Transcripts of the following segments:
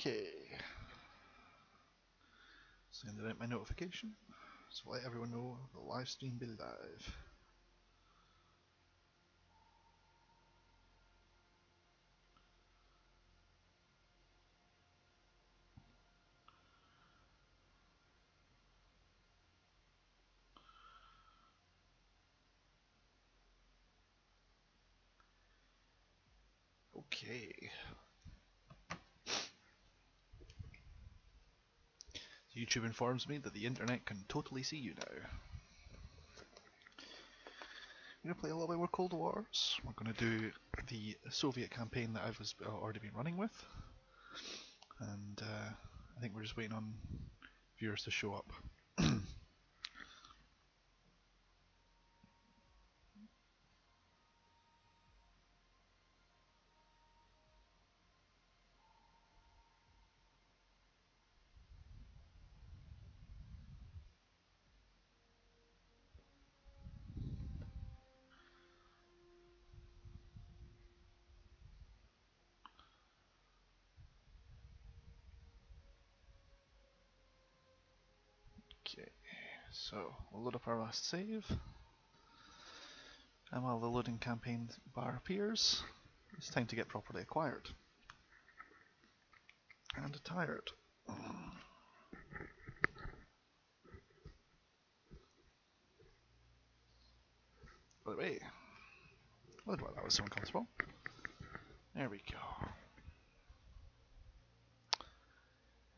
Okay. Sending out my notification, so let everyone know the live stream be live. Okay. YouTube informs me that the internet can totally see you now. We're going to play a little bit more Cold Wars. We're going to do the Soviet campaign that I've already been running with. And I think we're just waiting on viewers to show up. Okay, so we'll load up our last save. And while the loading campaign bar appears, it's time to get properly acquired. And tired. By the way, well, that was so uncomfortable. There we go.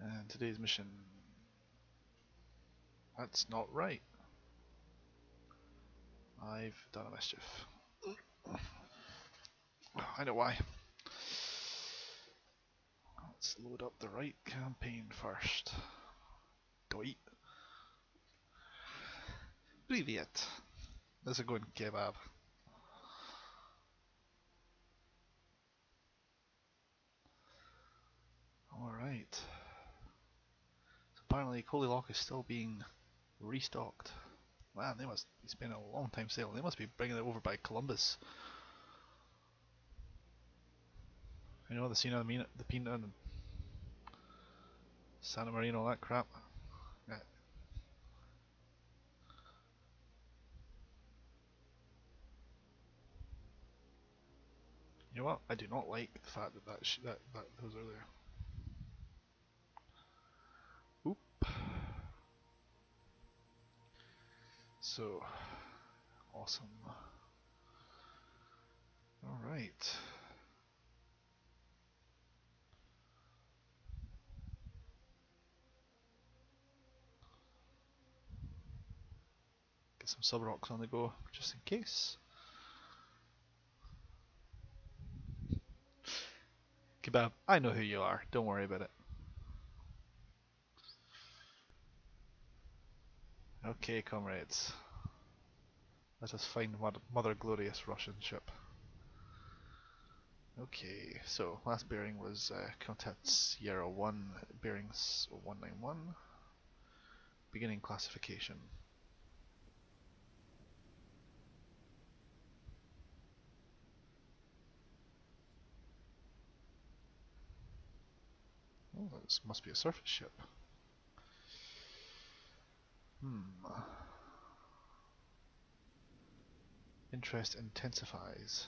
And today's mission. That's not right. I've done a mischief. I know why. Let's load up the right campaign first. Doi. Привет. Let's go and kebab. Alright. So apparently Holy Lock is still being restocked. Man, they must be spending a long time sailing. They must be bringing it over by Columbus. You know, the scene of the Pinta and Santa Maria and all that crap. Yeah. You know what? I do not like the fact that those are there. Oop. So awesome. Alright. Get some sub rocks on the go just in case. Kebab, I know who you are, don't worry about it. Okay, comrades. Let us find Mother Glorious Russian ship. Okay, so last bearing was Contact Sierra 1, bearings 191. Beginning classification. Oh, this must be a surface ship. Interest intensifies.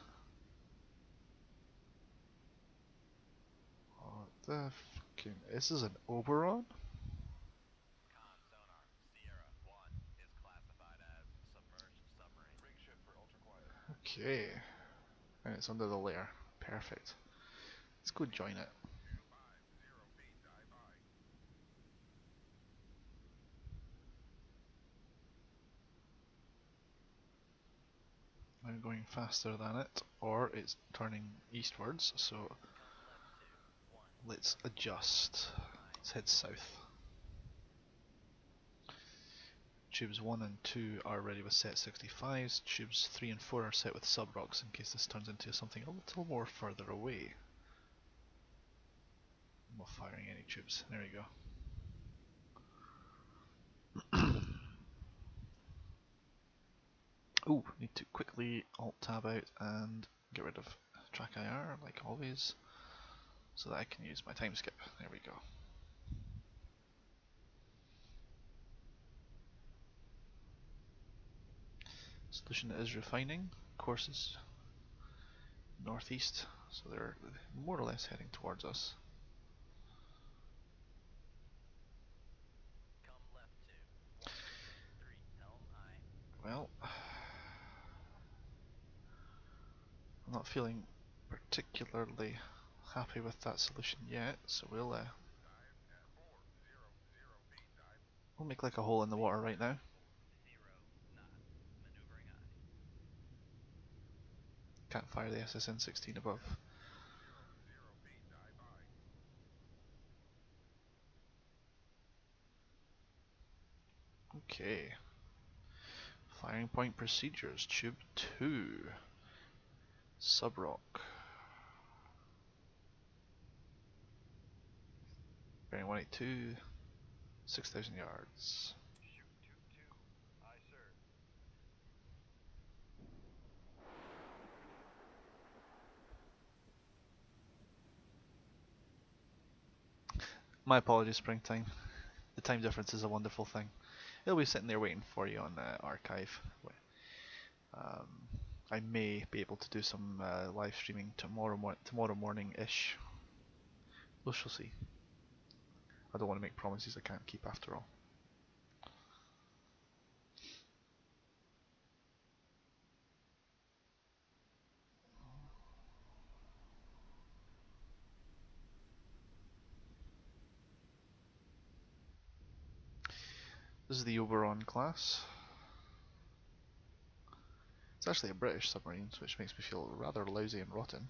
What the fucking... This is an Oberon? Okay. And it's under the layer. Perfect. Let's go join it. I'm going faster than it, or it's turning eastwards, so let's adjust. Let's head south. Tubes 1 and 2 are ready with set 65s, tubes 3 and 4 are set with sub rocks in case this turns into something a little more further away. I'm not firing any tubes, there we go. Oh, need to quickly alt tab out and get rid of track IR like always. so that I can use my time skip. There we go. Solution is refining. Course is northeast, so they're more or less heading towards us. Well, I'm not feeling particularly happy with that solution yet, so we'll make like a hole in the water right now. Can't fire the SSN-16 above. Okay. Firing point procedures, tube 2. Subrock. Bearing 182, 6,000 yards. My apologies, Springtime. The time difference is a wonderful thing. It'll be sitting there waiting for you on archive. Um, I may be able to do some live streaming tomorrow morning-ish. We shall see. I don't want to make promises I can't keep after all. This is the Oberon class. It's actually a British submarine, which makes me feel rather lousy and rotten.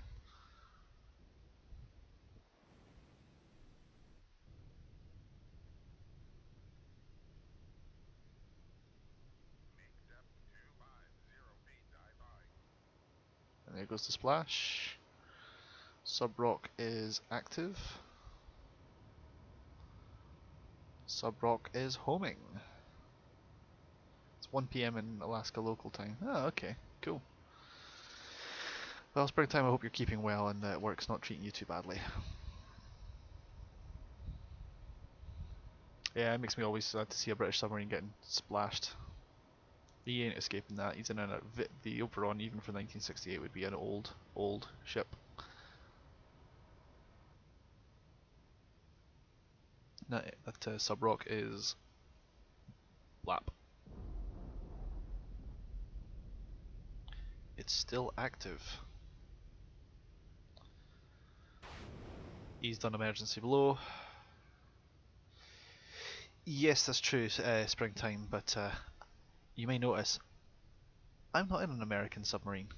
And there goes the splash. Subrock is active. Subrock is homing. It's 1 PM in Alaska local time. Oh, okay, cool. Well, Springtime, I hope you're keeping well and that work's not treating you too badly. Yeah, it makes me always sad to see a British submarine getting splashed. He ain't escaping that. He's in the Oberon, even for 1968, would be an old ship. That Subrock is Lap. It's still active. He's done emergency blow. Yes, that's true, Springtime, but you may notice I'm not in an American submarine.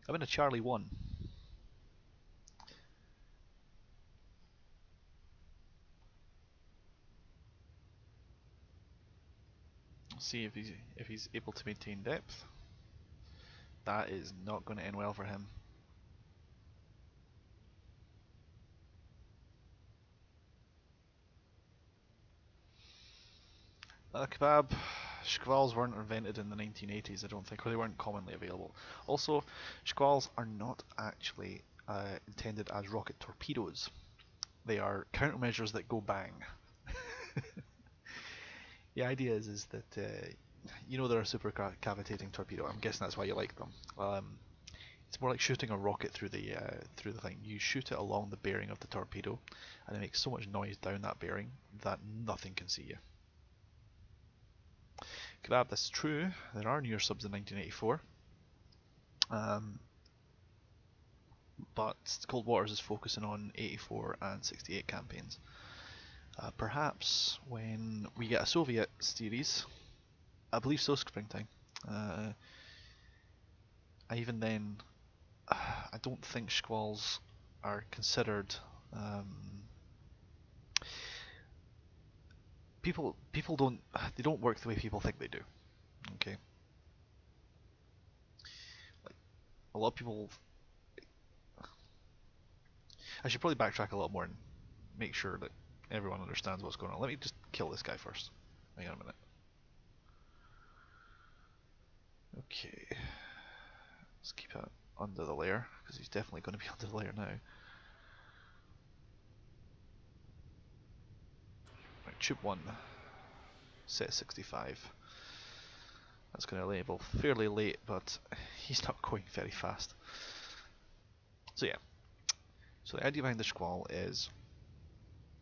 I'm in a Charlie 1. See if he's able to maintain depth. That is not going to end well for him. Kebab, squalls weren't invented in the 1980s, I don't think, or they weren't commonly available. Also, squalls are not actually intended as rocket torpedoes. They are countermeasures that go bang. The idea is that you know they're a super cavitating torpedo. I'm guessing that's why you like them. It's more like shooting a rocket through the thing. You shoot it along the bearing of the torpedo, and it makes so much noise down that bearing that nothing can see you. Kebab, that's true. There are newer subs in 1984. But Cold Waters is focusing on 84 and 68 campaigns. Perhaps when we get a Soviet series, I believe so, Springtime. Even then, I don't think squalls are considered. People don't work the way people think they do. Okay, like a lot of people. I should probably backtrack a little more and make sure that everyone understands what's going on. Let me just kill this guy first. Hang on a minute. Okay, let's keep that under the layer, because he's definitely going to be under the layer now. Right, tube 1, set 65. That's going to label fairly late, but he's not going very fast. So yeah, so the idea behind the Squall is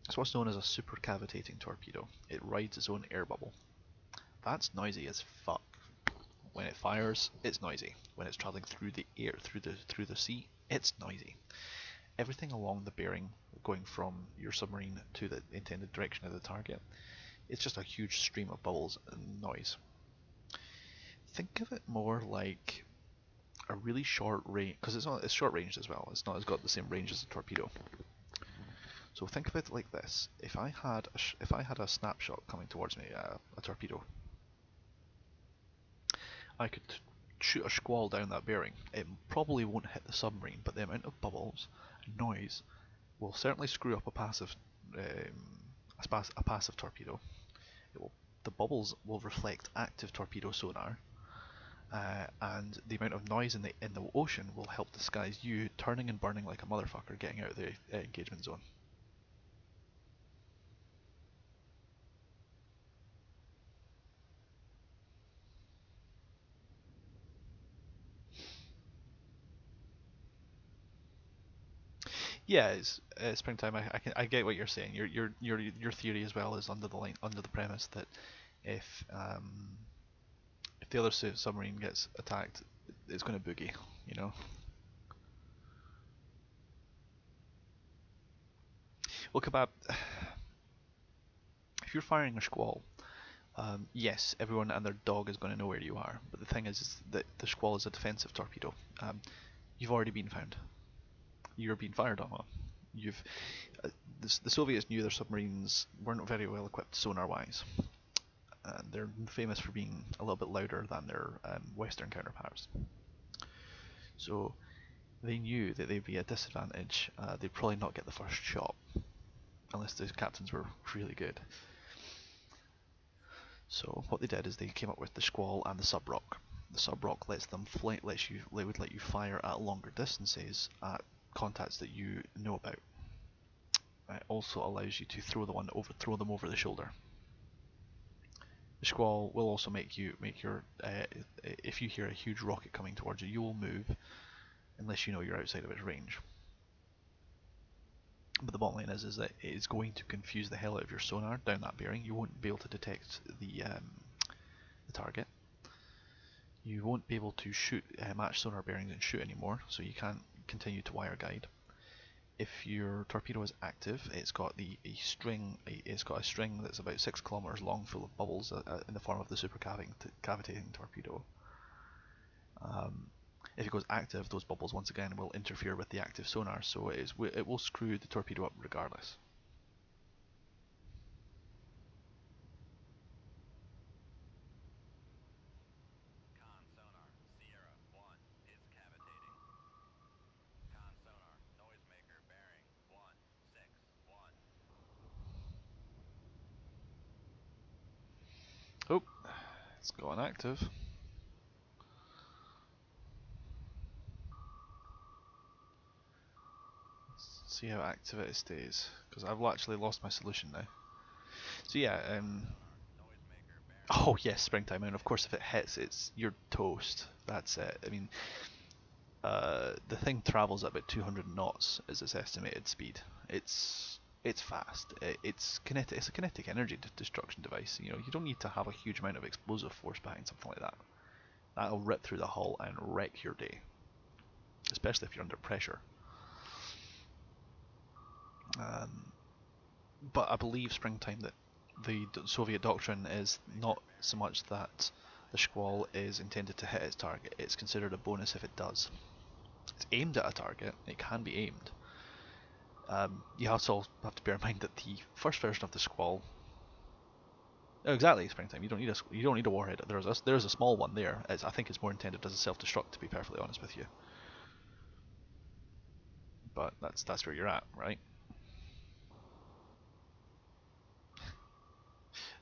it's what's known as a supercavitating torpedo. It rides its own air bubble. That's noisy as fuck. When it fires, it's noisy. When it's traveling through the air, through the sea, it's noisy. Everything along the bearing going from your submarine to the intended direction of the target, it's just a huge stream of bubbles and noise. Think of it more like a really short range, because it's short range as well. It's got the same range as a torpedo. So think of it like this: if I had a snapshot coming towards me, a torpedo, I could shoot a squall down that bearing. It probably won't hit the submarine, but the amount of bubbles and noise will certainly screw up a passive torpedo. The bubbles will reflect active torpedo sonar, and the amount of noise in the ocean will help disguise you turning and burning like a motherfucker getting out of the engagement zone. Yeah, it's springtime. I get what you're saying. Your theory as well is under the premise that if if the other submarine gets attacked, it's going to boogie. You know. Well, Kebab, if you're firing a squall, yes, everyone and their dog is going to know where you are. But the thing is that the squall is a defensive torpedo. You've already been found. You're being fired on. You've the Soviets knew their submarines weren't very well equipped sonar-wise, and they're famous for being a little bit louder than their Western counterparts. So they knew that they'd be at a disadvantage. They'd probably not get the first shot unless the captains were really good. So what they did is they came up with the Squall and the Sub-Rock. The Sub-Rock would let you fire at longer distances at contacts that you know about. It also allows you to throw them over the shoulder. The Squall will also make your if you hear a huge rocket coming towards you, you will move unless you know you're outside of its range. But the bottom line is that it is going to confuse the hell out of your sonar down that bearing. You won't be able to detect the target. You won't be able to shoot match sonar bearings and shoot anymore, so you can't continue to wire guide. If your torpedo is active, it's got a string that's about 6 kilometers long, full of bubbles in the form of the supercavitating torpedo. If it goes active, those bubbles once again will interfere with the active sonar, so it will screw the torpedo up regardless. Oh, it's gone active. Let's see how active it stays, because I've actually lost my solution now. So yeah, oh yes, springtime, and of course if it hits, you're toast. That's it. I mean, the thing travels at about 200 knots is its estimated speed. It's fast. It's kinetic. It's a kinetic energy destruction device. You know, you don't need to have a huge amount of explosive force behind something like that. That'll rip through the hull and wreck your day, especially if you're under pressure. But I believe springtime that the Soviet doctrine is not so much that the Squall is intended to hit its target. It's considered a bonus if it does. It's aimed at a target. It can be aimed. You also have to bear in mind that the first version of the Squall. Oh, exactly, springtime. You don't need a warhead. There's a small one there. I think it's more intended as a self-destruct, to be perfectly honest with you. But that's where you're at, right?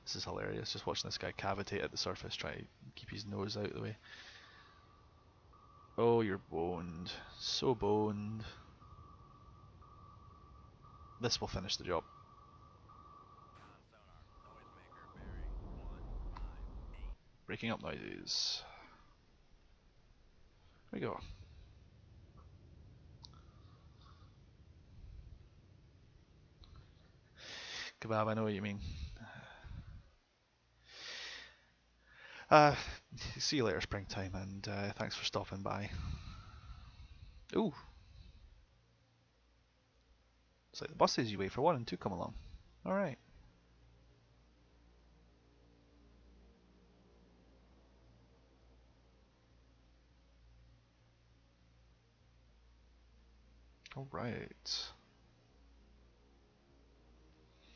This is hilarious. Just watching this guy cavitate at the surface, try to keep his nose out of the way. Oh, you're boned. So boned. This will finish the job. Breaking up noises. There we go. Kebab, I know what you mean. Uh, See you later, springtime, and thanks for stopping by. Ooh, it's like the buses you wait for 1 and 2 come along. Alright. Alright.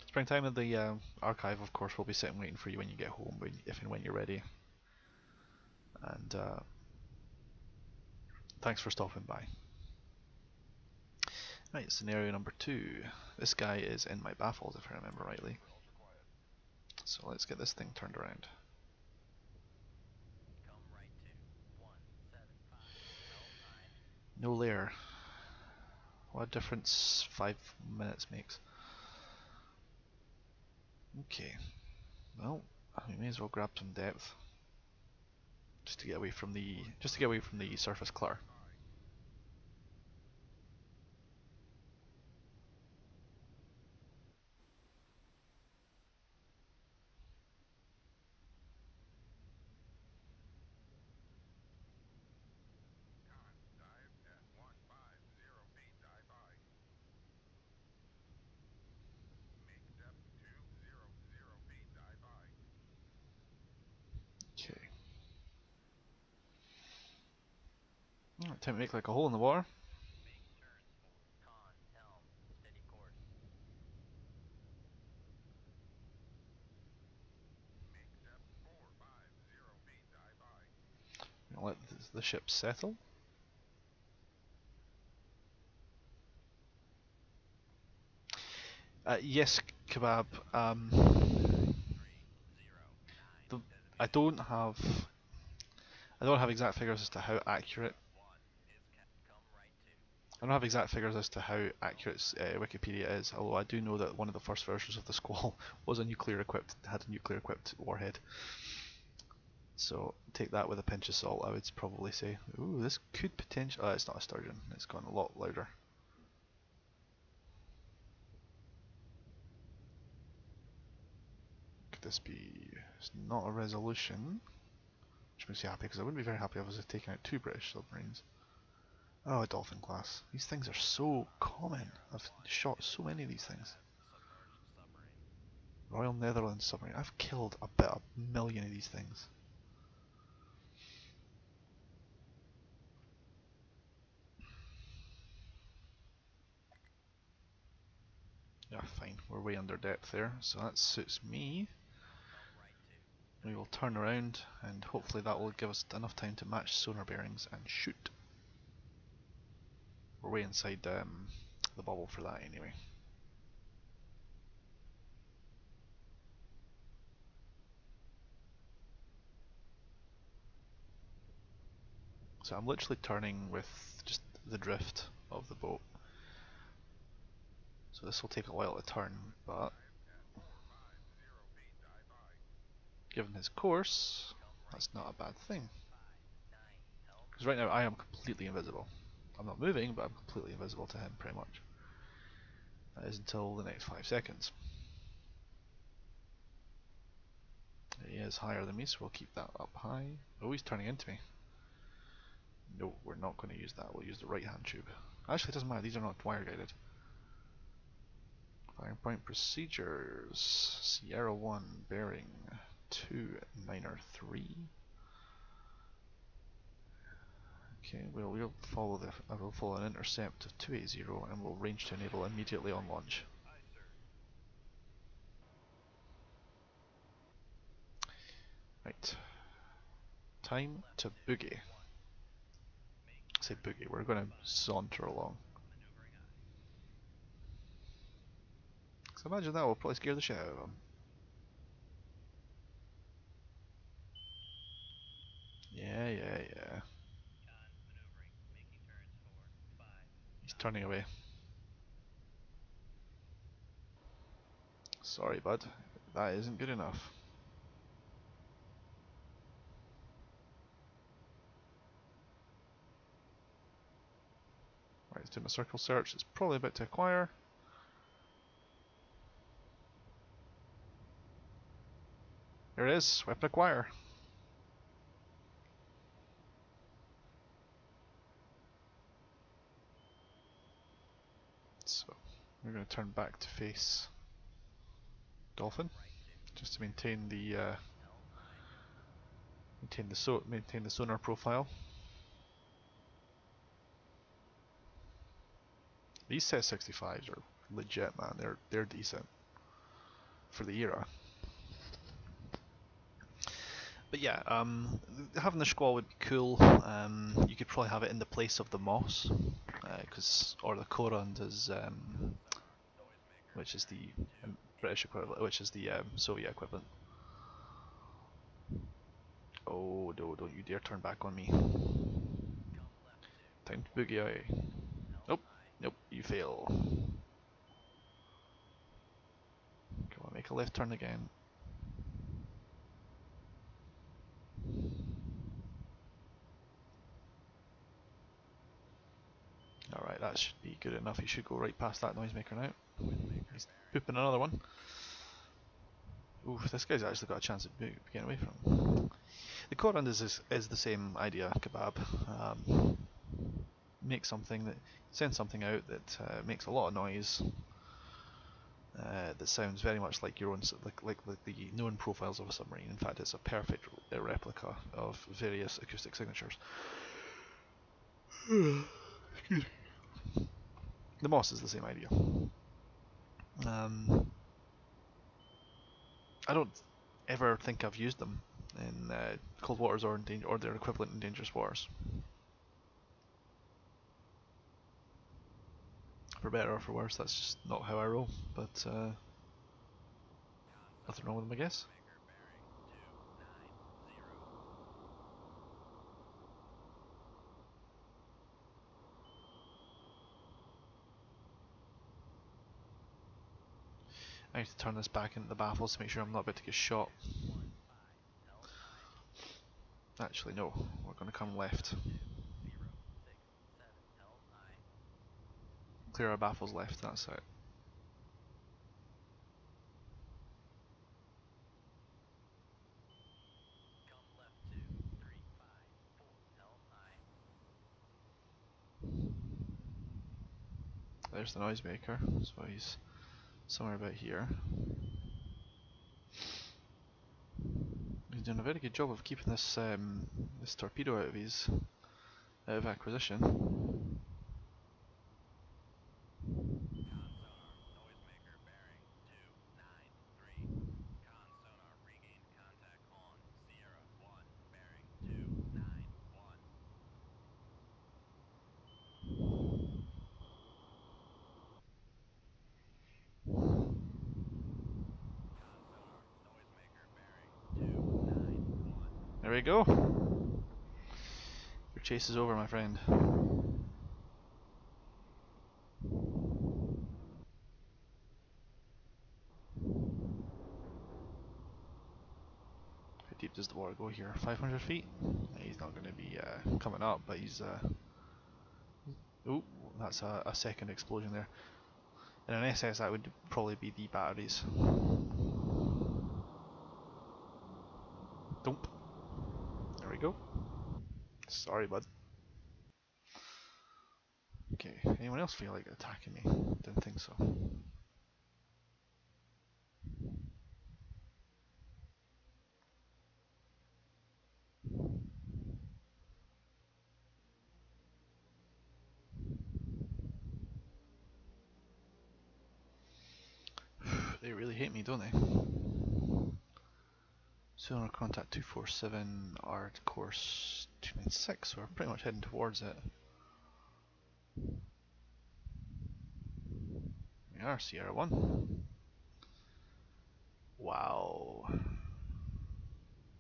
Springtime at the archive, of course, will be sitting waiting for you when you get home, if and when you're ready. And thanks for stopping by. Right, scenario number 2. This guy is in my baffles, if I remember rightly. So let's get this thing turned around. No layer. What a difference 5 minutes makes. Okay. Well, we may as well grab some depth. Just to get away from the surface clutter. Okay. Time to make like a hole in the water. Let the ship settle. Yes, Kebab. The, I don't have I don't have exact figures as to how accurate. I don't have exact figures as to how accurate Wikipedia is, although I do know that one of the first versions of the Squall was had a nuclear equipped warhead. So take that with a pinch of salt, I would probably say. Ooh, this could potentially. Oh, it's not a sturgeon. It's gone a lot louder. Could this be? It's not a resolution, which makes you happy because I wouldn't be very happy if I was taking out 2 British submarines. Oh, a dolphin class. These things are so common. I've shot so many of these things. Royal Netherlands submarine. I've killed about 1,000,000 of these things. Yeah, fine. We're way under depth there, so that suits me. We will turn around and hopefully that will give us enough time to match sonar bearings and shoot. We're way inside the bubble for that anyway. So I'm literally turning with just the drift of the boat. So this will take a while to turn, but given his course, that's not a bad thing. Because right now I am completely invisible. I'm not moving, but I'm completely invisible to him pretty much. That is until the next 5 seconds. He is higher than me, so we'll keep that up high. Oh, he's turning into me. No, we're not going to use that. We'll use the right hand tube. Actually, it doesn't matter. These are not wire guided. Firing point procedures. Sierra 1 bearing 293. Okay, we'll follow I will follow an intercept of 280 and we'll range to enable immediately on launch. Right. Time to boogie. I say boogie, we're going to saunter along. So imagine that will probably scare the shit out of them. Yeah. He's turning away. Sorry, bud. That isn't good enough. Right, let's do my circle search. It's probably about to acquire. There it is. Weapon acquire. So we're going to turn back to face Dolphin, just to maintain the maintain the sonar profile. These set 65s are legit, man. They're decent for the era. But yeah, having the squall would be cool. You could probably have it in the place of the Moss, or the Korund is, which is the British equivalent, which is the Soviet equivalent. Oh no! Don't you dare turn back on me. Time to boogie out. Nope, nope, you fail. Come on, make a left turn again. Alright, that should be good enough. He should go right past that noisemaker now. He's pooping another one. Oof, this guy's actually got a chance of getting away from him. The Korund is the same idea, kebab. Make something that send something out that makes a lot of noise. That sounds very much like your own, like the known profiles of a submarine. In fact, it's a perfect replica of various acoustic signatures. Excuse me. The Moss is the same idea. I don't ever think I've used them in Cold Waters or their equivalent in Dangerous Waters. For better or for worse, that's just not how I roll. But nothing wrong with them, I guess. I need to turn this back into the baffles to make sure I'm not about to get shot. Actually, no. We're going to come left. Clear our baffles left, that's it. There's the noisemaker, so he's somewhere about here. He's doing a very good job of keeping this this torpedo out of acquisition. There we go. Your chase is over, my friend. How deep does the water go here? 500 feet? He's not going to be coming up, but he's... oh, that's a second explosion there. In an SS, that would probably be the batteries. Dump. There we go. Sorry, bud. Okay, anyone else feel like attacking me? Didn't think so. They really hate me, don't they? Sonar contact 247, art course 296, so we're pretty much heading towards it. We are, Sierra 1. Wow.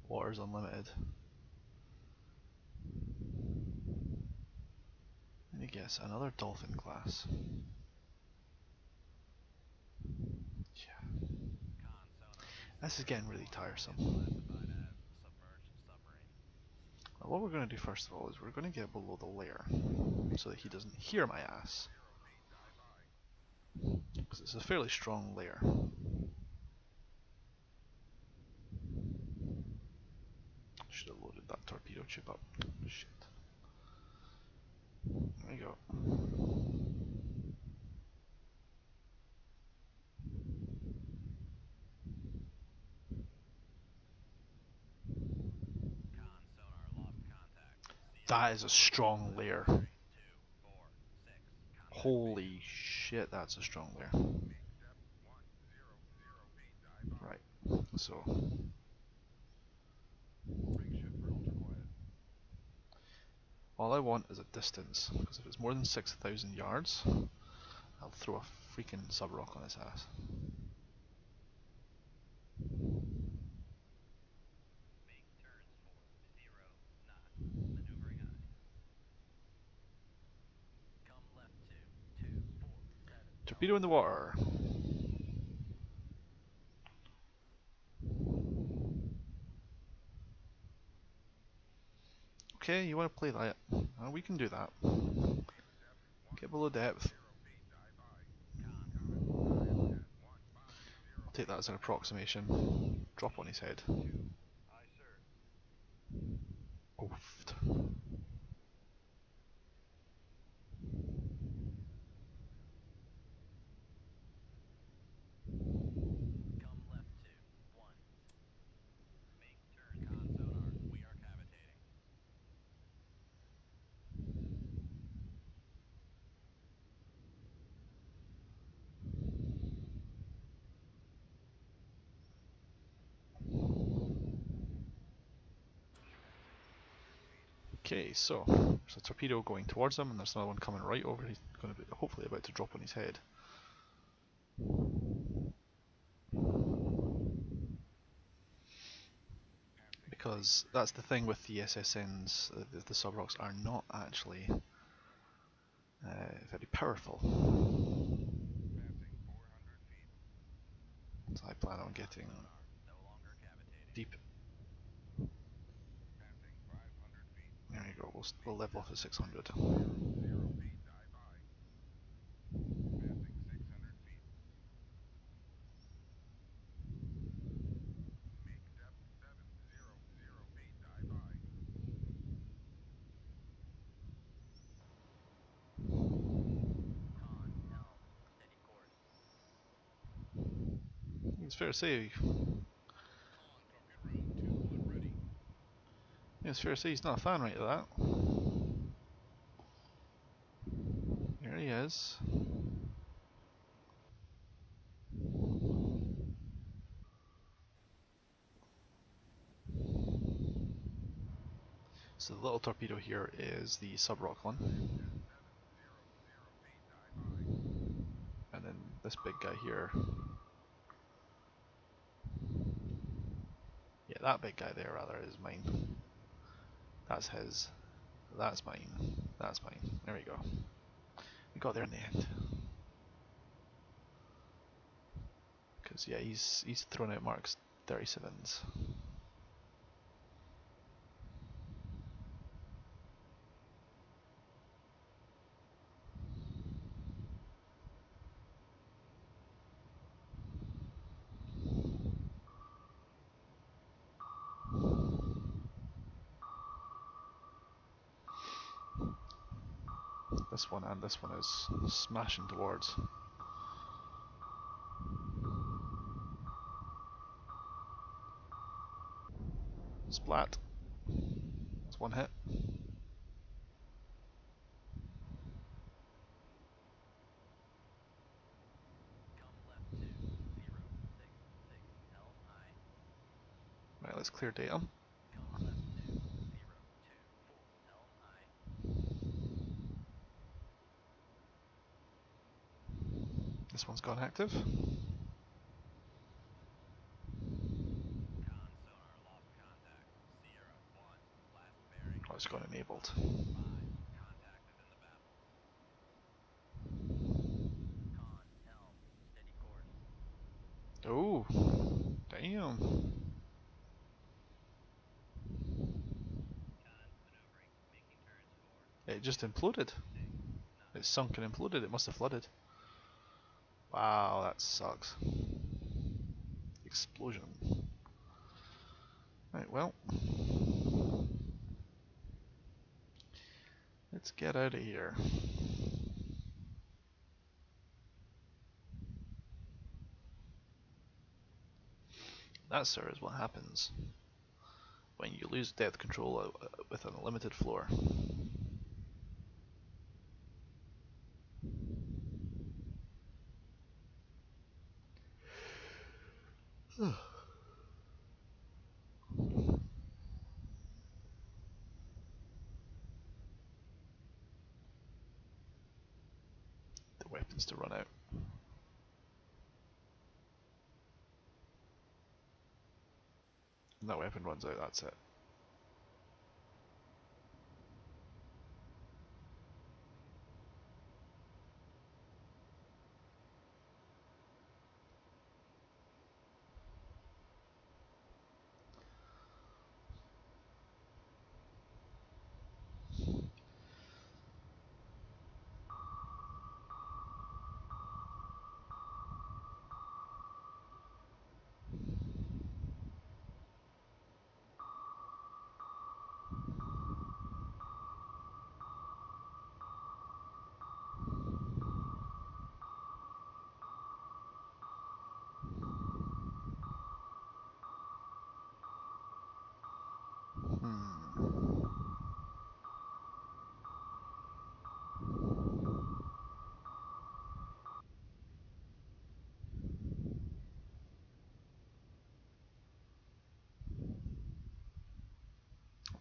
Water's unlimited. I guess another dolphin class. Yeah. This is getting really tiresome. Well, what we're going to do first of all is we're going to get below the layer so that he doesn't hear my ass. Because it's a fairly strong layer. Should have loaded that torpedo chip up. Shit. There we go. That is a strong layer. Holy shit, that's a strong layer. Right, so all I want is a distance, because if it's more than 6,000 yards, I'll throw a freaking sub-rock on his ass. Torpedo in the water. Okay, you want to play that? We can do that. Get below depth. I'll take that as an approximation. Drop on his head. Oofed. Okay, so there's a torpedo going towards him, and there's another one coming right over. He's going to be hopefully about to drop on his head. Because that's the thing with the SSNs, the sub-rocks are not actually very powerful. So I plan on getting deep. There you go, we'll level off at 600. It's fair to say. Yeah, it's fair to say he's not a fan right of that. Here he is. So the little torpedo here is the sub-rock one. And then this big guy here. Yeah, that big guy there rather is mine. That's his. That's mine. That's mine. There we go. We got there in the end. Because yeah, he's thrown out marks 37s. This one and this one is smashing towards. Splat. That's one hit. Right, let's clear data. This one's gone active. Oh, it's gone enabled. It just imploded. It sunk and imploded. It must have flooded. Wow, that sucks. Explosion. Right, well. Let's get out of here. That, sir, is what happens when you lose depth control with an unlimited floor. The weapons to run out. When that weapon runs out, that's it.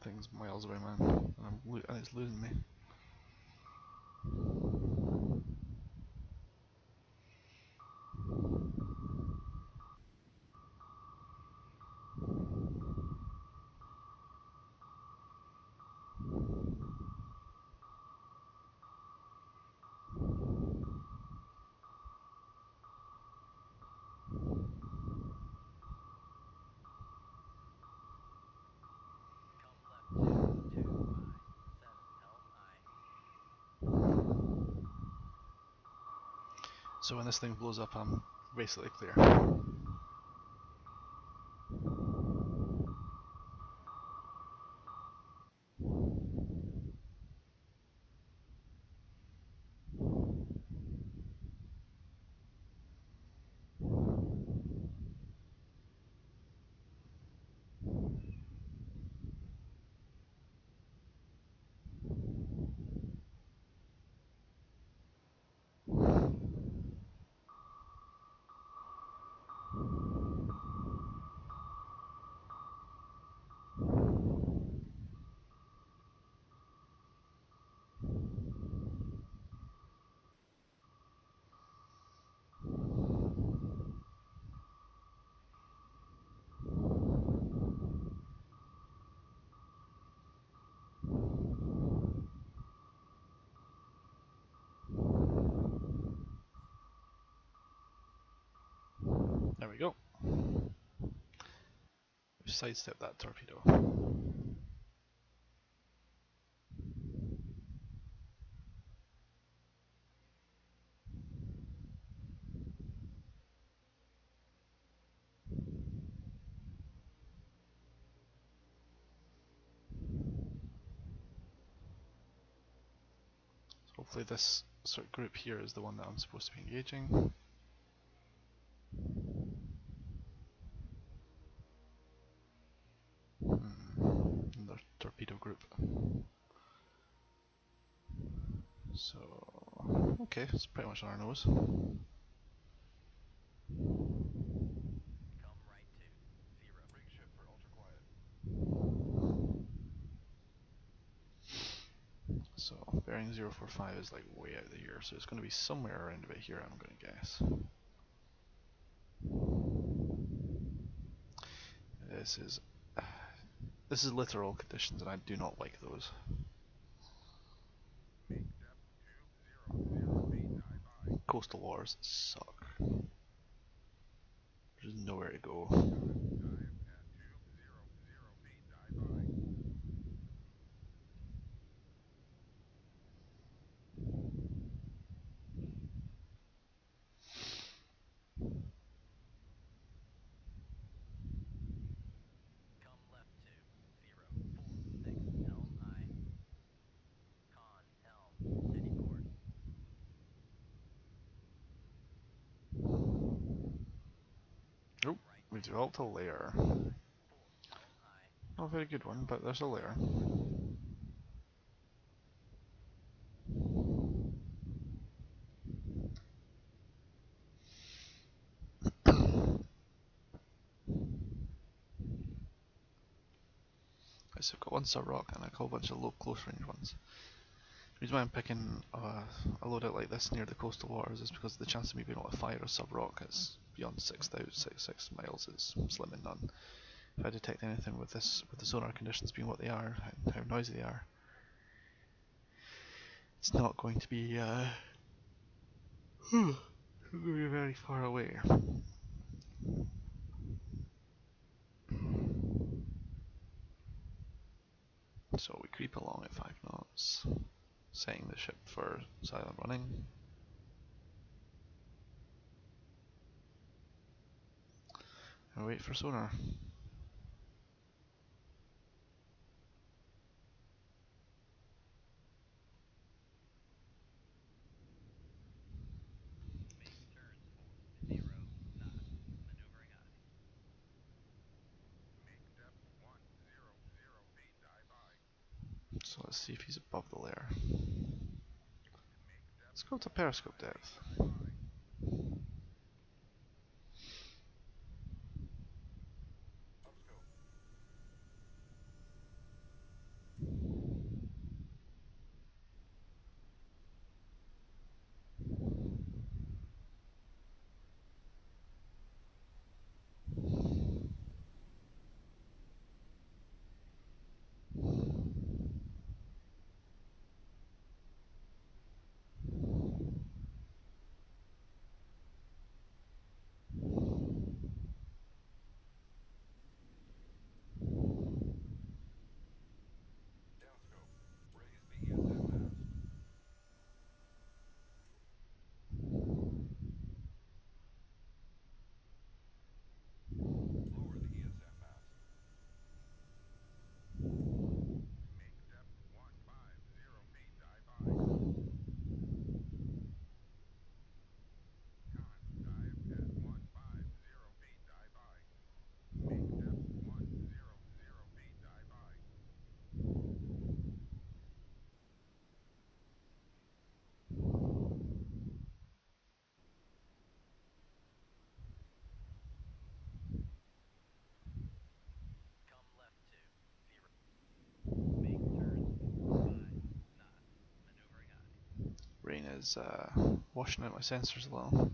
Thing's miles away, man, and it's losing me. So when this thing blows up, I'm basically clear. There we go. Sidestep that torpedo. So hopefully this sort of group here is the one that I'm supposed to be engaging. Another torpedo group. So, okay, it's pretty much on our nose. So, bearing 045 is like way out of the year, so it's going to be somewhere around about here, I'm going to guess. This is littoral conditions, and I do not like those. Coastal wars suck. There's nowhere to go. We've developed a layer. Not a very good one, but there's a layer. So I've got one sub rock and a whole bunch of low close range ones. The reason why I'm picking a loadout like this near the coastal waters is because the chance of me being able to fire a sub rock is beyond 6 miles is slim and none. If I detect anything with this, with the sonar conditions being what they are, and how noisy they are, it's not going to be very far away. So we creep along at 5 knots, setting the ship for silent running. And wait for sonar. So let's see if he's above the layer. Let's go to periscope depth. Rain is washing out my sensors a little.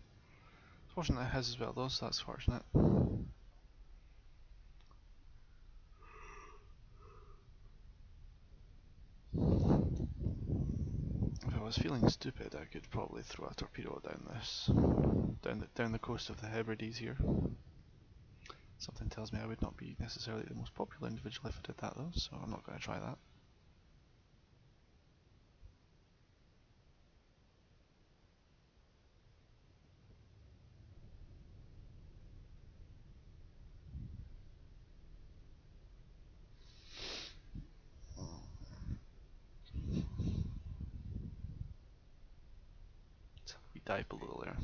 It's washing out his as well though, so that's fortunate. If I was feeling stupid, I could probably throw a torpedo down the coast of the Hebrides here. Something tells me I would not be necessarily the most popular individual if I did that though, so I'm not going to try that. We dive below there.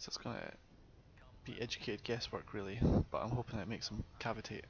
So it's gonna be educated guesswork really, but I'm hoping it makes them cavitate.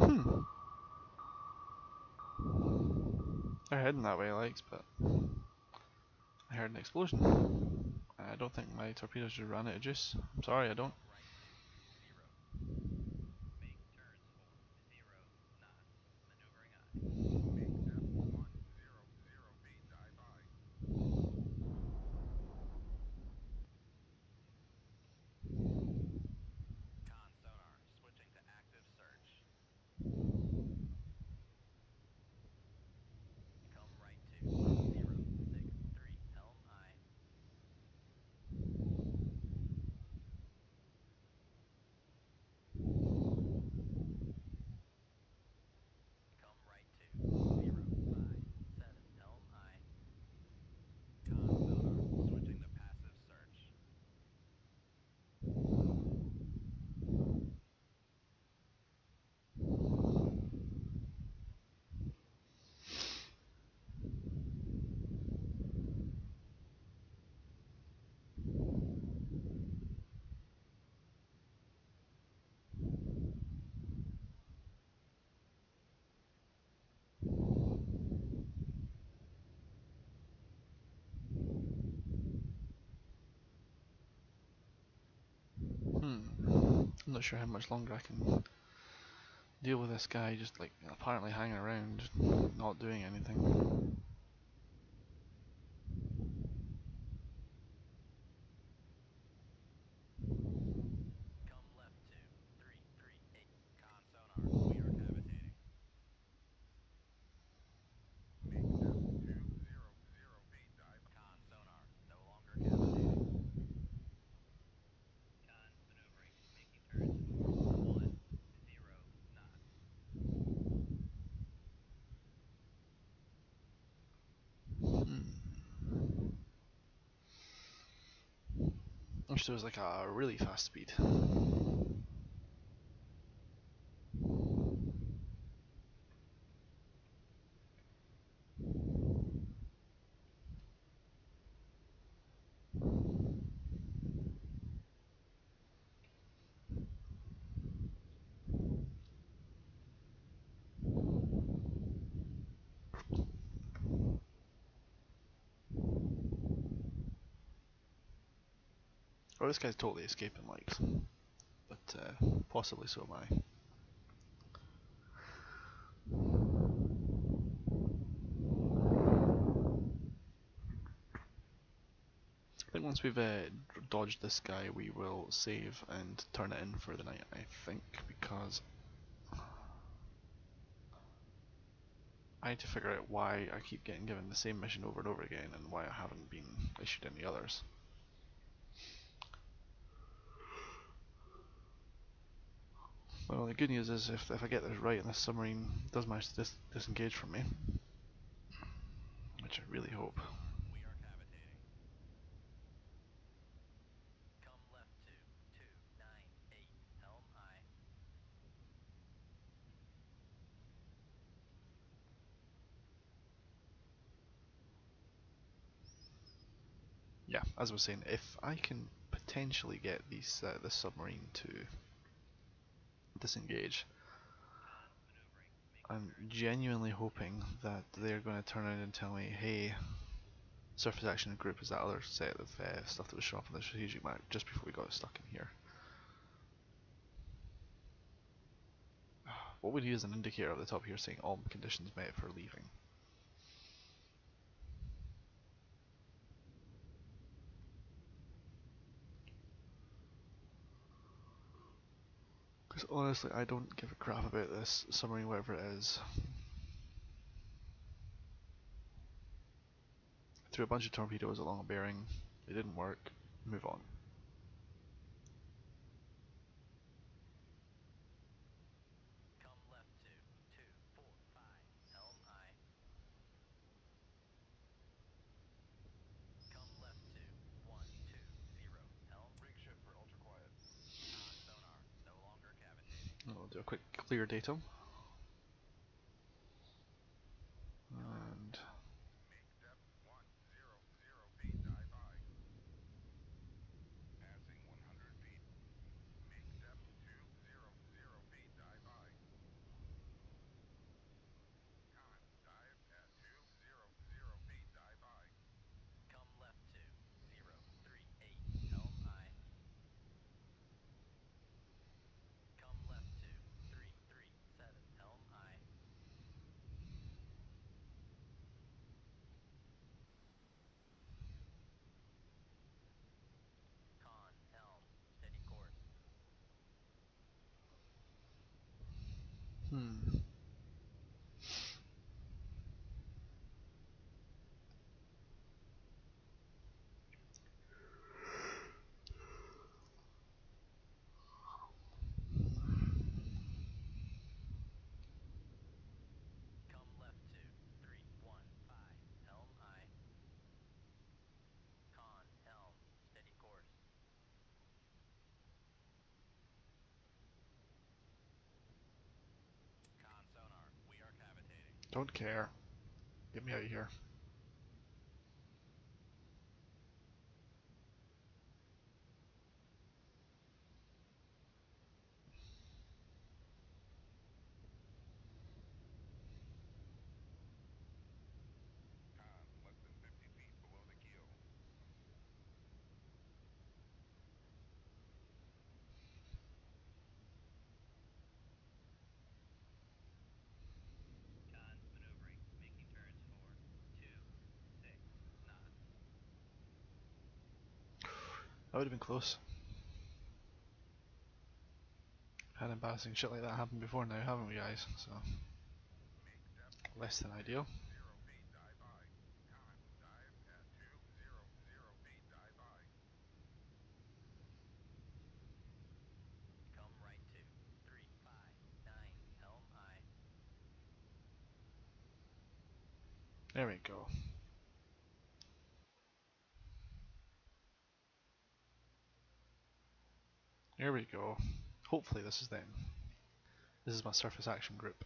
Hmm. They're heading that way, Alex, but I heard an explosion. I don't think my torpedoes just ran out of juice. I'm sorry, I don't. Hmm. I'm not sure how much longer I can deal with this guy just like apparently hanging around, not doing anything. Hmm. Wish there was like a really fast speed. Oh, this guy's totally escaping likes, but possibly so am I. I think once we've dodged this guy, we will save and turn it in for the night, I think, because I need to figure out why I keep getting given the same mission over and over again and why I haven't been issued any others. Well, the good news is if I get this right and this submarine does manage to disengage from me, which I really hope. Yeah, as I was saying, if I can potentially get this submarine to disengage, I'm genuinely hoping that they're going to turn around and tell me, hey, surface action group is that other set of stuff that was shown up on the strategic map just before we got stuck in here. What we need is an indicator at the top here saying all conditions met for leaving. Because honestly, I don't give a crap about this summary, whatever it is. Threw a bunch of torpedoes along a bearing, it didn't work, move on. I'll do a quick clear datum. And don't care. Get me out of here. That would have been close. Had embarrassing shit like that happen before now, haven't we guys? So, less than ideal. There we go. There we go. Hopefully this is them. This is my surface action group.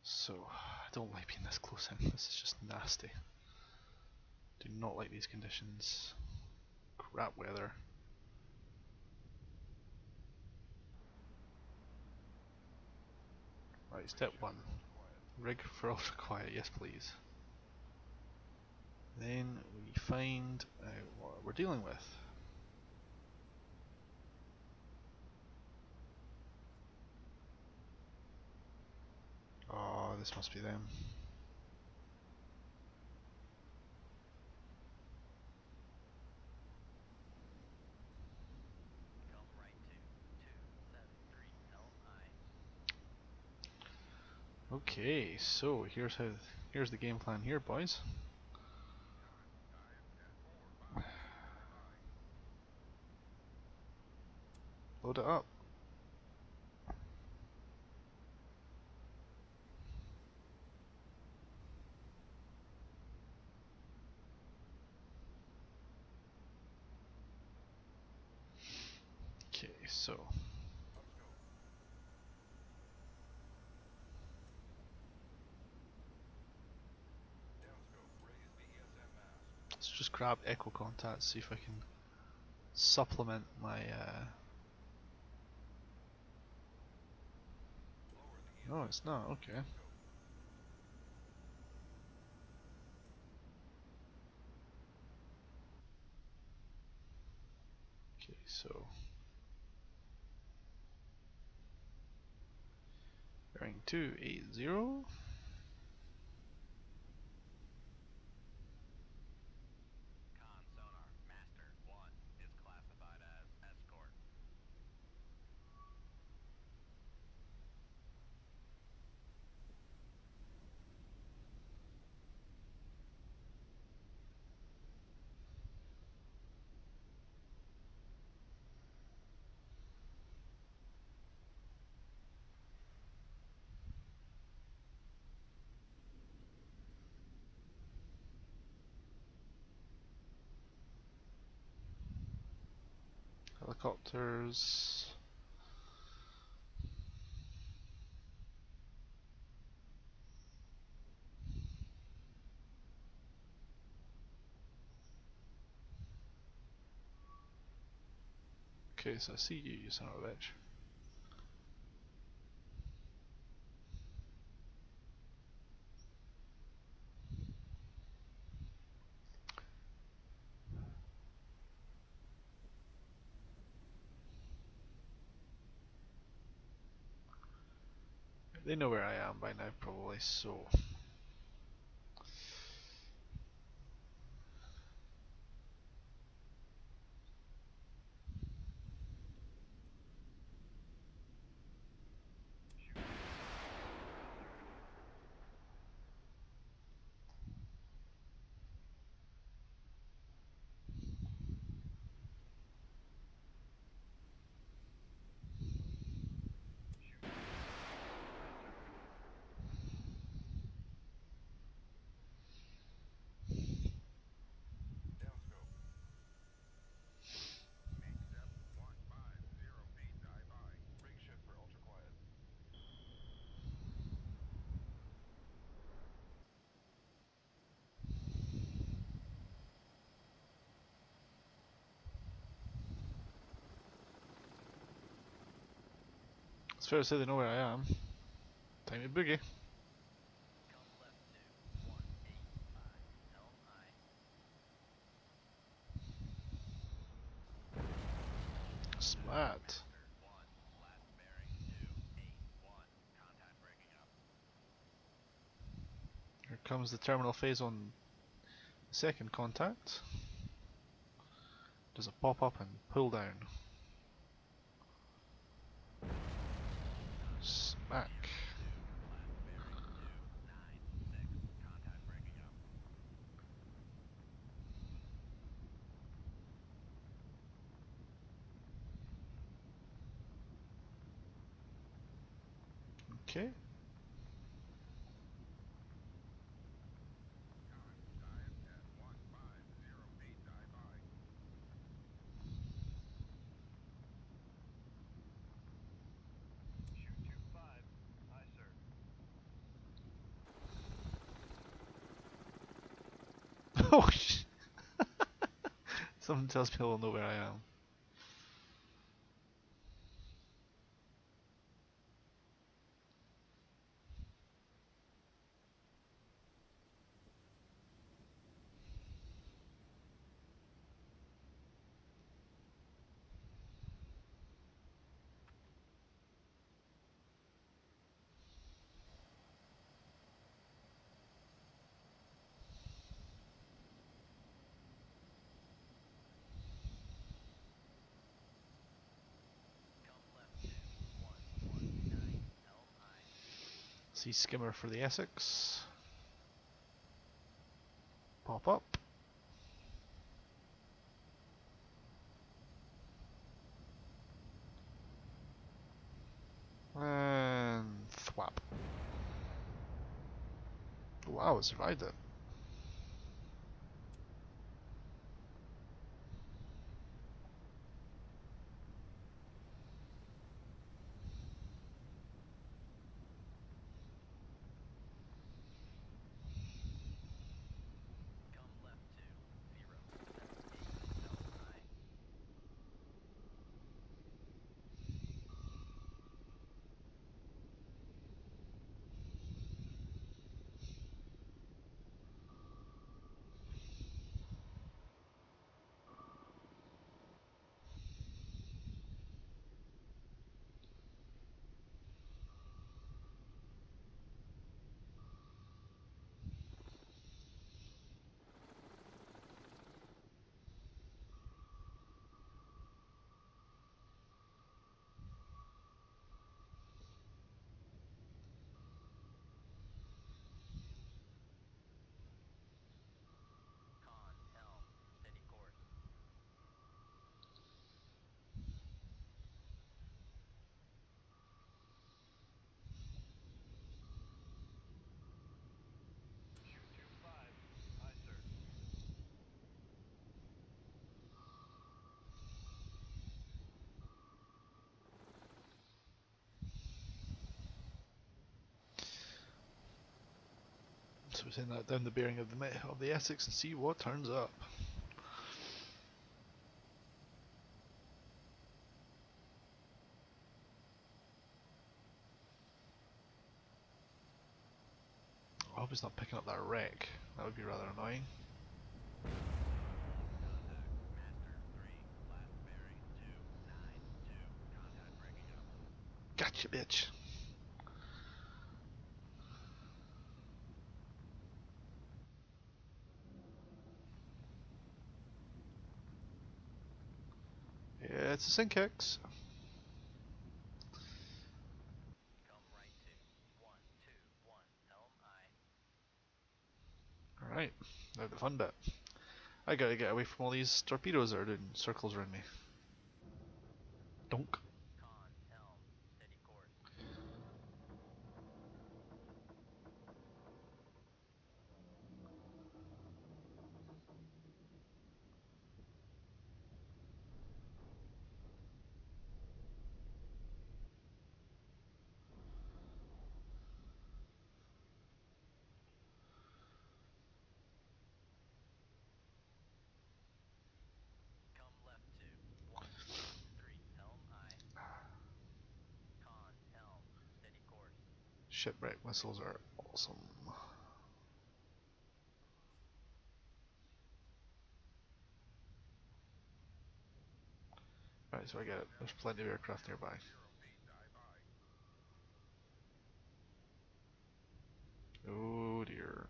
So, I don't like being this close in. This is just nasty. Do not like these conditions. Crap weather. Right, step 1. Rig for ultra quiet, yes please. Then we find out what we're dealing with. Oh, this must be them. Okay, so here's the game plan here, boys. Load it up. Okay, so let's just grab echo contact, see if I can supplement my no, it's not, okay. so bearing 280. Helicopters. Okay, so I see you, you son of a bitch. They know where I am by now, probably, so. It's fair to say they know where I am. Time to boogie. Splat. Here comes the terminal phase on second contact. Does a pop up and pull down. Smack. Okay. Oh sh! Something tells me they'll know where I am. See skimmer for the Essex. Pop up. And thwap. Wow, it survived it. So we send that down the bearing of the Essex and see what turns up. I hope it's not picking up that wreck. That would be rather annoying. Gotcha, bitch. Yeah, it's a Sync-X. Alright, now the fun bit. I gotta get away from all these torpedoes that are doing circles around me. Donk. Shipwreck missiles are awesome. Right, so I get it. There's plenty of aircraft nearby. Oh dear.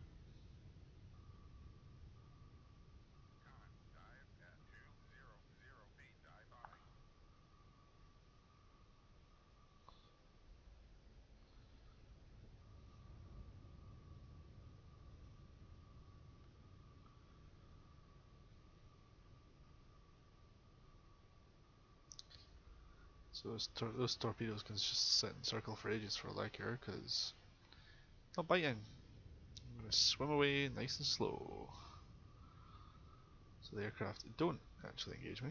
So those torpedoes can just sit in circle for ages for all I care, because not biting. I'm gonna swim away nice and slow. So the aircraft don't actually engage me.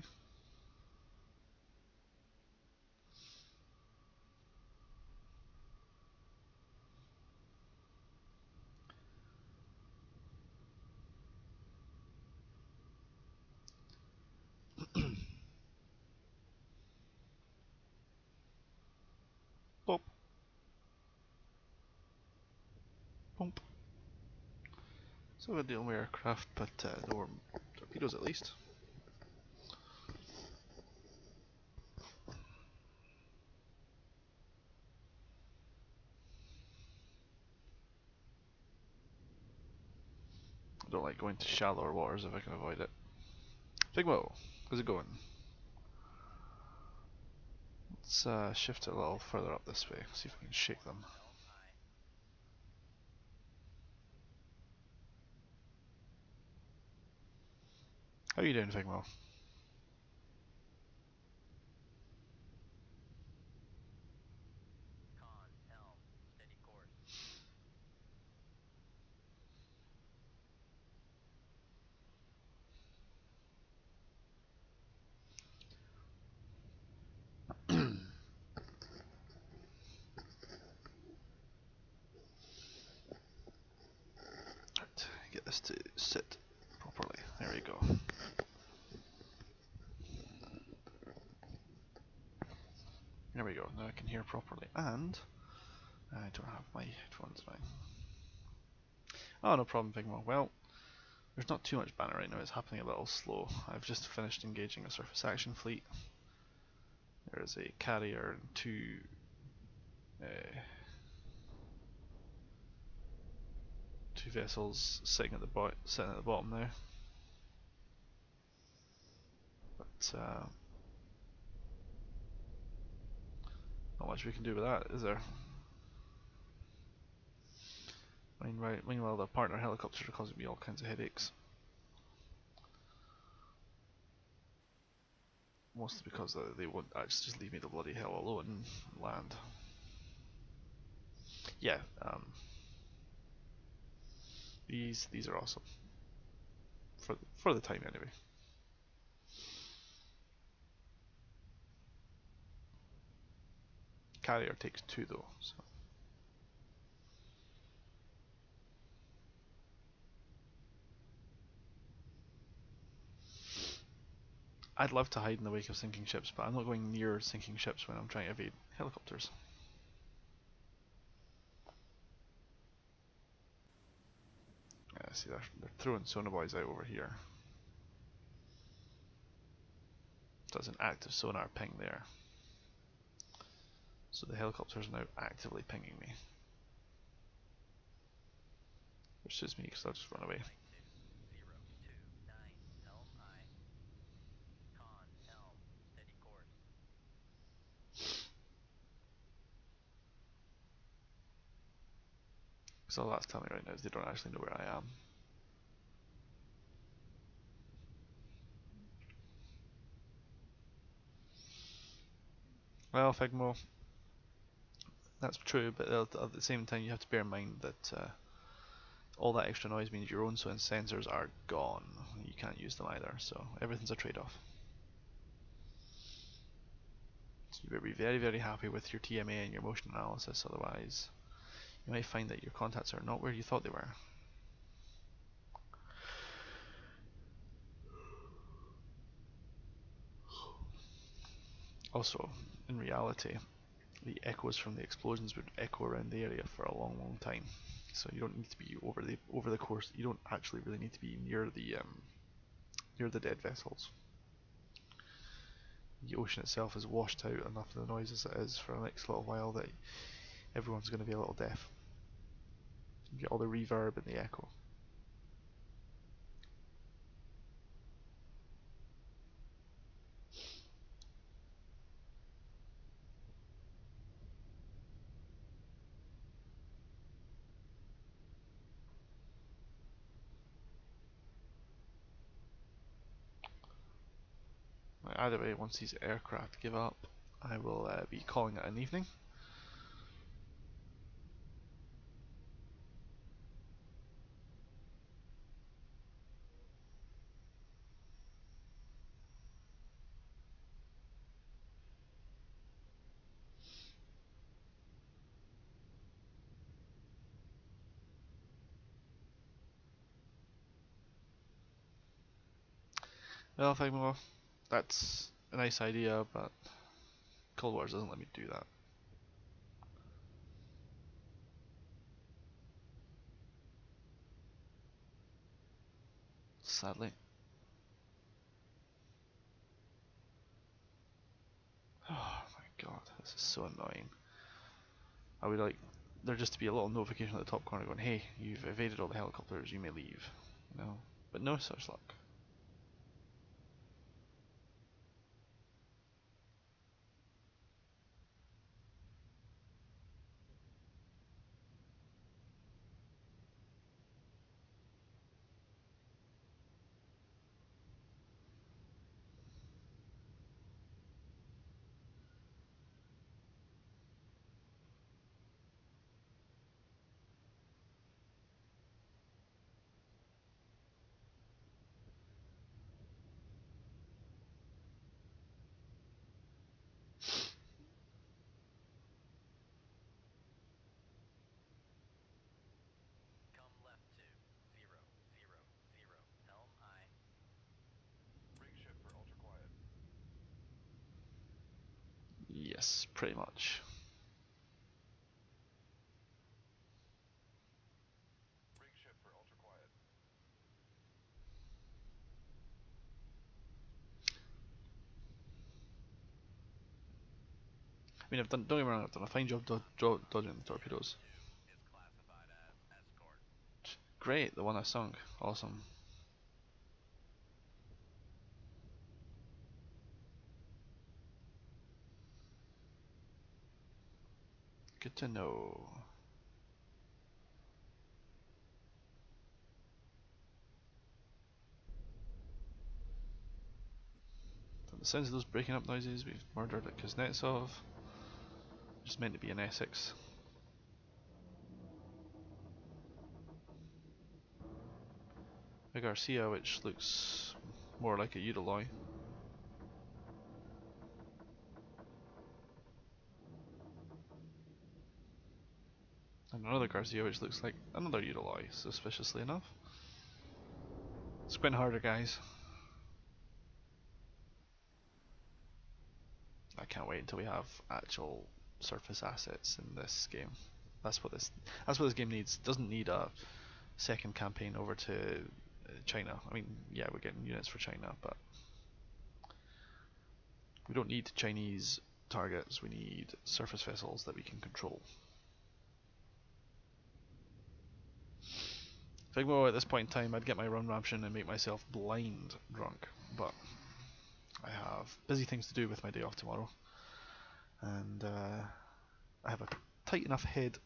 Pop, pump. So we're dealing with aircraft, but no more torpedoes at least. I don't like going to shallower waters if I can avoid it. Figmo, how's it going? Let's shift it a little further up this way, see if we can shake them. How are you doing, Figmo? Right, get this to sit properly. There we go. There we go. Now I can hear properly, and I don't have my headphones now. Oh, no problem, Figmo. Well, there's not too much banner right now. It's happening a little slow. I've just finished engaging a surface action fleet. There is a carrier and uh, two vessels sitting at the bottom there. But not much we can do with that, is there? Meanwhile, the partner helicopters are causing me all kinds of headaches. Mostly because they won't actually just leave me the bloody hell alone and land. Yeah, these are awesome for the time anyway. Carrier takes two though, so I'd love to hide in the wake of sinking ships, but I'm not going near sinking ships when I'm trying to evade helicopters. Yeah, see, they're throwing sonobuoys out over here. There's an active sonar ping there. So the helicopters are now actively pinging me. Which suits me because I'll just run away. Because all that's telling me right now is they don't actually know where I am. Well, Figmo, that's true, but at the same time you have to bear in mind that all that extra noise means your own sensors are gone. You can't use them either, so everything's a trade-off. So you better be very, very happy with your TMA and your motion analysis, otherwise you might find that your contacts are not where you thought they were. Also, in reality, the echoes from the explosions would echo around the area for a long, long time. So you don't need to be over the course. You don't actually really need to be near the dead vessels. The ocean itself has washed out enough of the noise as it is for the next little while that everyone's going to be a little deaf. You get all the reverb and the echo. Either way, once these aircraft give up, I will be calling it an evening. Well, if I move, that's a nice idea, but Cold Wars doesn't let me do that. Sadly. Oh my god, this is so annoying. I would like there just to be a little notification at the top corner going, hey, you've evaded all the helicopters, you may leave. No. But no such luck. Yes, pretty much. I mean, don't get me wrong, I've done a fine job dodging the torpedoes. Great, the one I sunk. Awesome. Good to know. From the sounds of those breaking up noises, we've murdered a Kuznetsov. Just meant to be an Essex. A Garcia, which looks more like a Udaloy. And another Garcia, which looks like another Udaloy, suspiciously enough. Squint harder, guys. I can't wait until we have actual surface assets in this game. That's what this game needs. It doesn't need a second campaign over to China. I mean, yeah, we're getting units for China, but we don't need Chinese targets. We need surface vessels that we can control. Figmo, at this point in time, I'd get my rum ration and make myself blind drunk, but I have busy things to do with my day off tomorrow, and I have a tight enough head.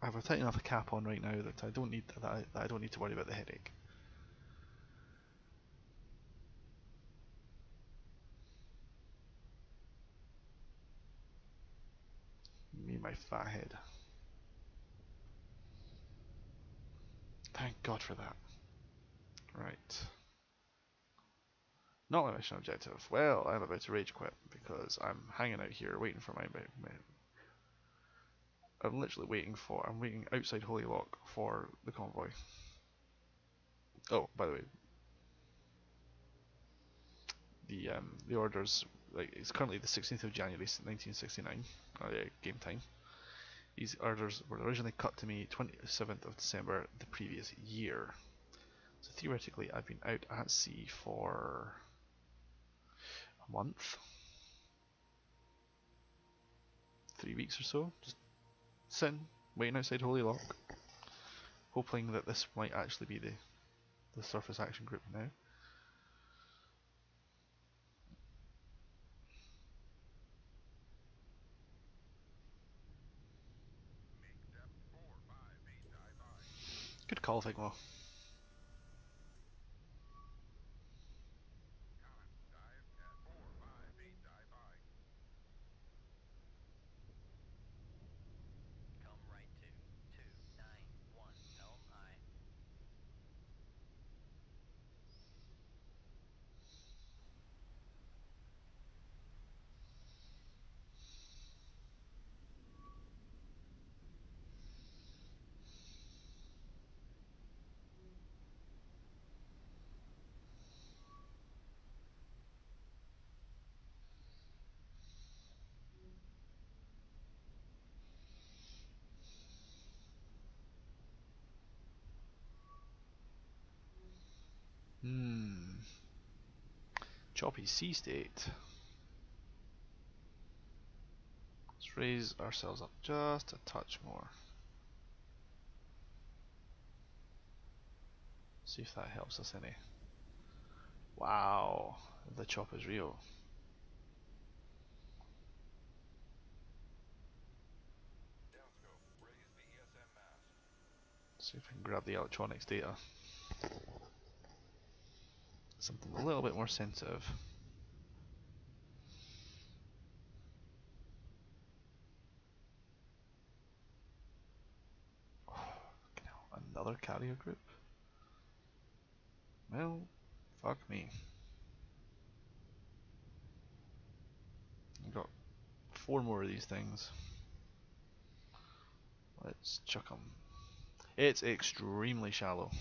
I have a tight enough cap on right now that I don't need I don't need to worry about the headache. Me, my fat head. Thank God for that. Right. Not my mission objective. Well, I'm about to rage quit because I'm hanging out here waiting for my I'm literally waiting for. I'm waiting outside Holy Lock for the convoy. Oh, by the way, the orders, like, it's currently the 16th of January 1969 game time. These orders were originally cut to me 27th of December the previous year. So theoretically, I've been out at sea for a month, 3 weeks or so, just sitting, waiting outside Holy Lock, hoping that this might actually be the surface action group now. Good call, Figmo. Hmm. Choppy sea state. Let's raise ourselves up just a touch more. See if that helps us any. Wow, the chop is real. See if we can grab the electronics data. Something a little bit more sensitive. Another carrier group? Well, fuck me. I've got 4 more of these things. Let's chuck them. It's extremely shallow.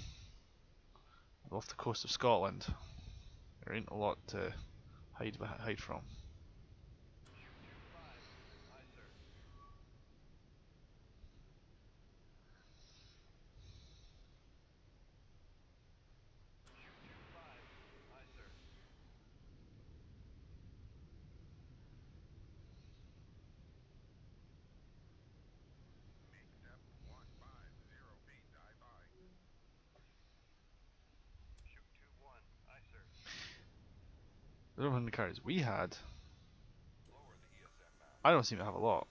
Off the coast of Scotland. There ain't a lot to hide from. I don't know how many carriers we had. I don't seem to have a lot.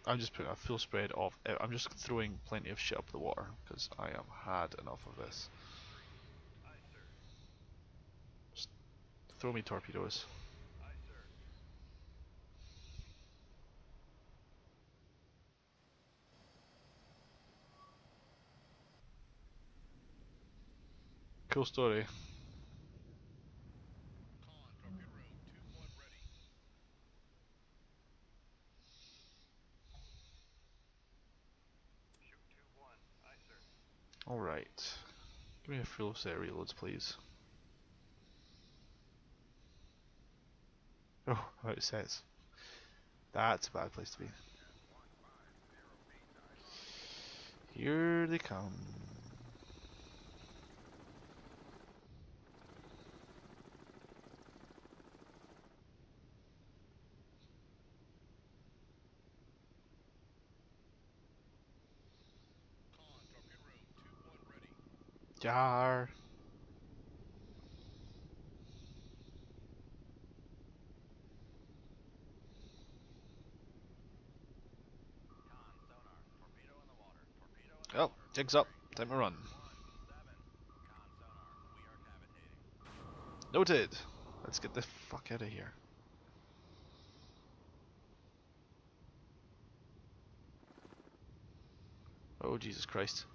I'm just putting a full spread of. I'm just throwing plenty of shit up the water because I have had enough of this. Just throw me torpedoes. Cool story. Alright. Give me a full set of reloads, please. Oh, out of sets. That's a bad place to be. Here they come. Jar. Oh, jig's up. Time to run. Noted. Let's get the fuck out of here. Oh, Jesus Christ.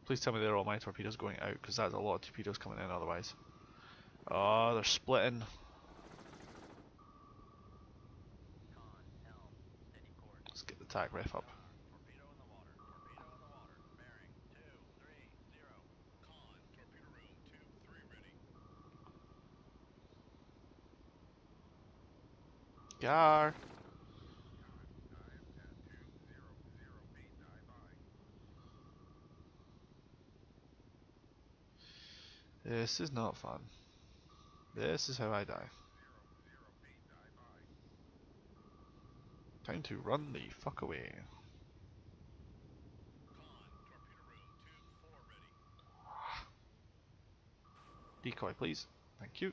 Please tell me they're all my torpedoes going out, because that's a lot of torpedoes coming in otherwise. Oh, they're splitting. Let's get the tack ref up. Yar! This is not fun. This is how I die. Time to run the fuck away. Decoy, please. Thank you.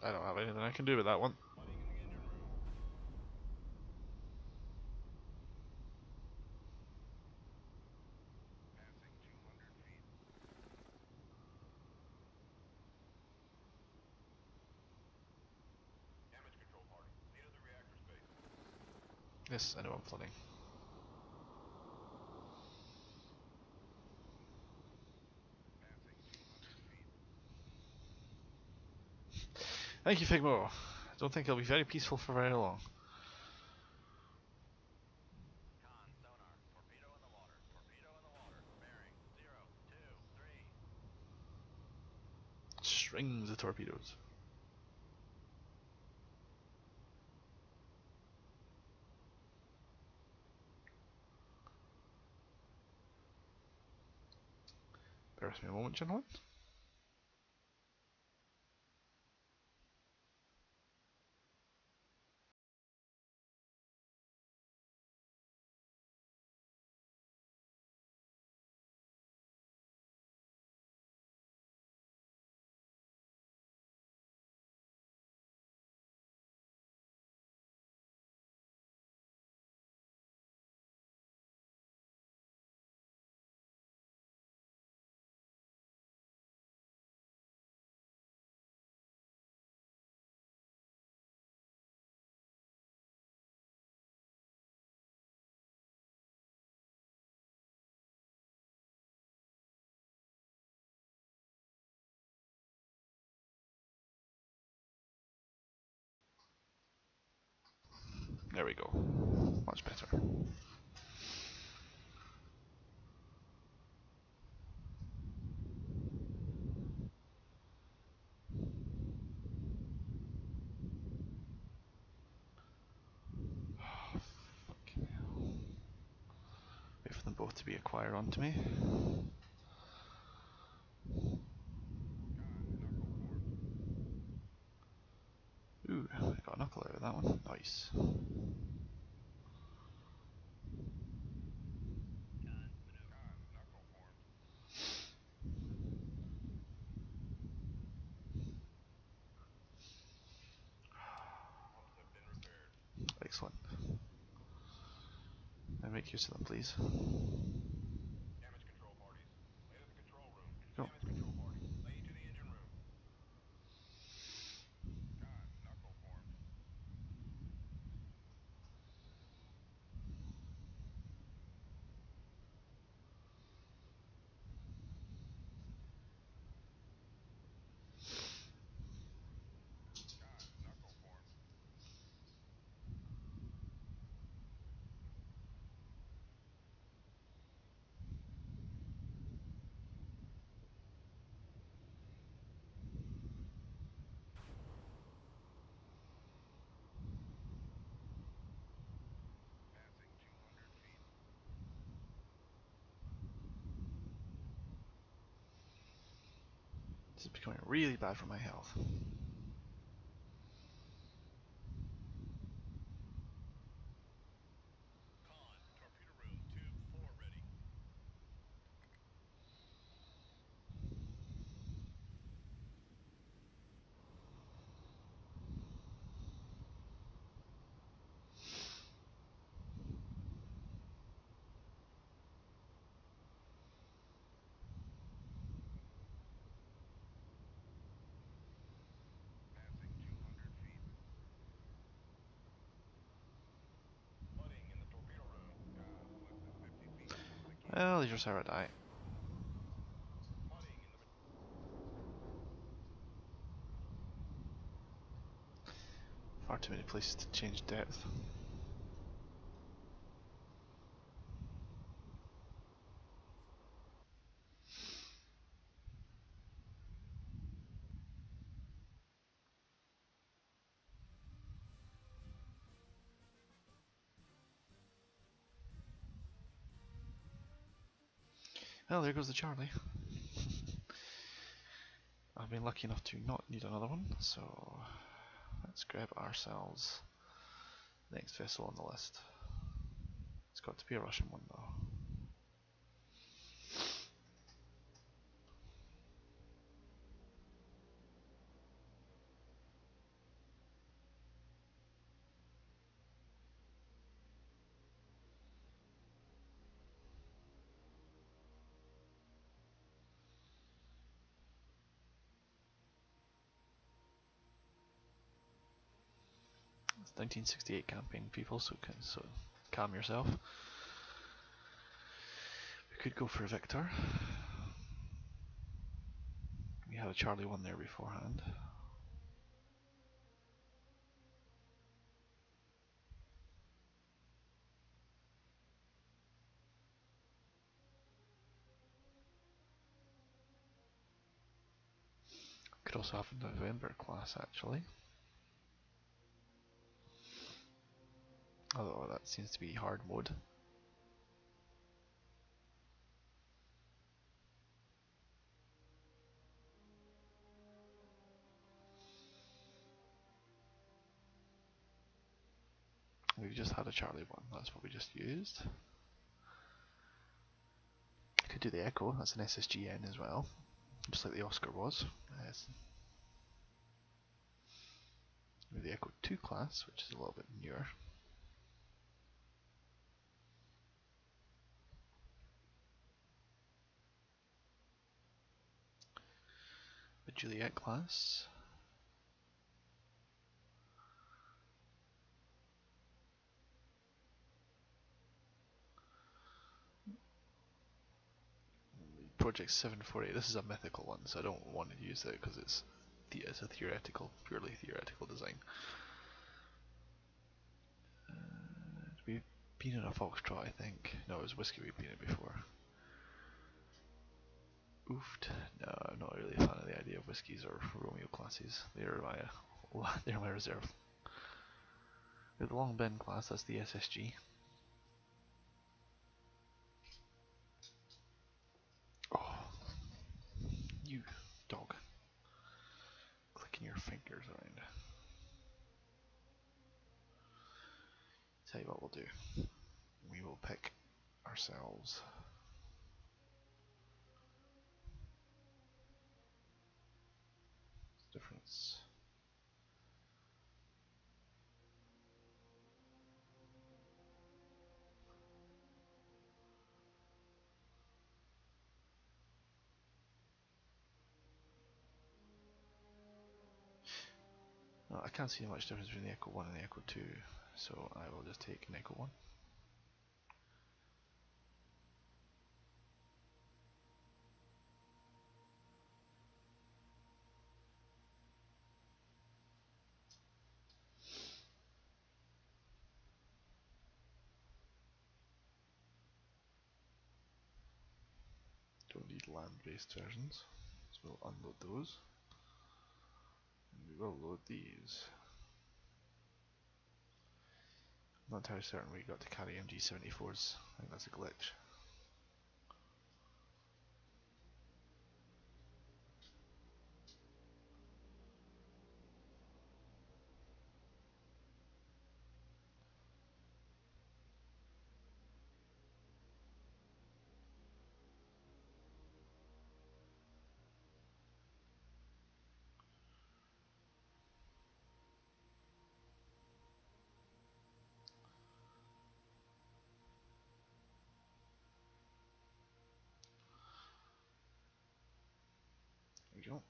I don't have anything I can do with that one. Yes, I know I'm flooding. Thank you, Figmo. I don't think it'll be very peaceful for very long. Strings of torpedoes. Bear with me a moment, gentlemen. There we go. Much better. Fucking hell. Wait for them both to be acquired onto me. Ooh, I got a knuckle out of that one. Nice. Excellent. Now make use of them, please. Go. is becoming really bad for my health. Well, there's your Sarah die. Far too many places to change depth. Well, there goes the Charlie. I've been lucky enough to not need another one, so let's grab ourselves the next vessel on the list. It's got to be a Russian one though. It's 1968 campaign, people, so calm yourself. We could go for a Victor. We had a Charlie 1 there beforehand. Could also have a November class actually. Although that seems to be hard mode. We've just had a Charlie 1, that's what we just used. Could do the Echo, that's an SSGN as well, just like the Oscar was. With the Echo 2 class, which is a little bit newer. The Juliet class. Project 748, this is a mythical one, so I don't want to use it because it's a theoretical, purely theoretical design. We've been in a Foxtrot, I think. No, it was Whiskey we've been in before. Oofed. No, I'm not really a fan of the idea of Whiskies or Romeo classes. They're my reserve. With the Long Ben class, that's the SSG. Oh, you dog. Clicking your fingers around. Tell you what we'll do. We will pick ourselves difference. No, I can't see much difference between the Echo 1 and the Echo 2, so I will just take an Echo 1. Don't need land-based versions, so we'll unload those. And we will load these. Not entirely certain we got to carry MG74s, I think that's a glitch. we go.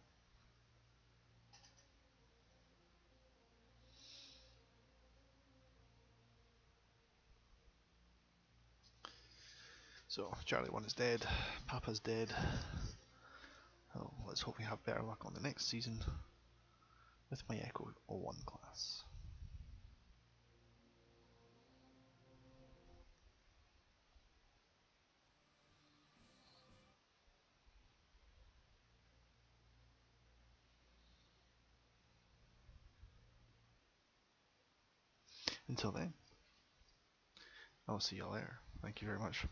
So Charlie 1 is dead, Papa's dead. Oh, let's hope we have better luck on the next season with my Echo 01 class. Until then, I'll see you all later. Thank you very much.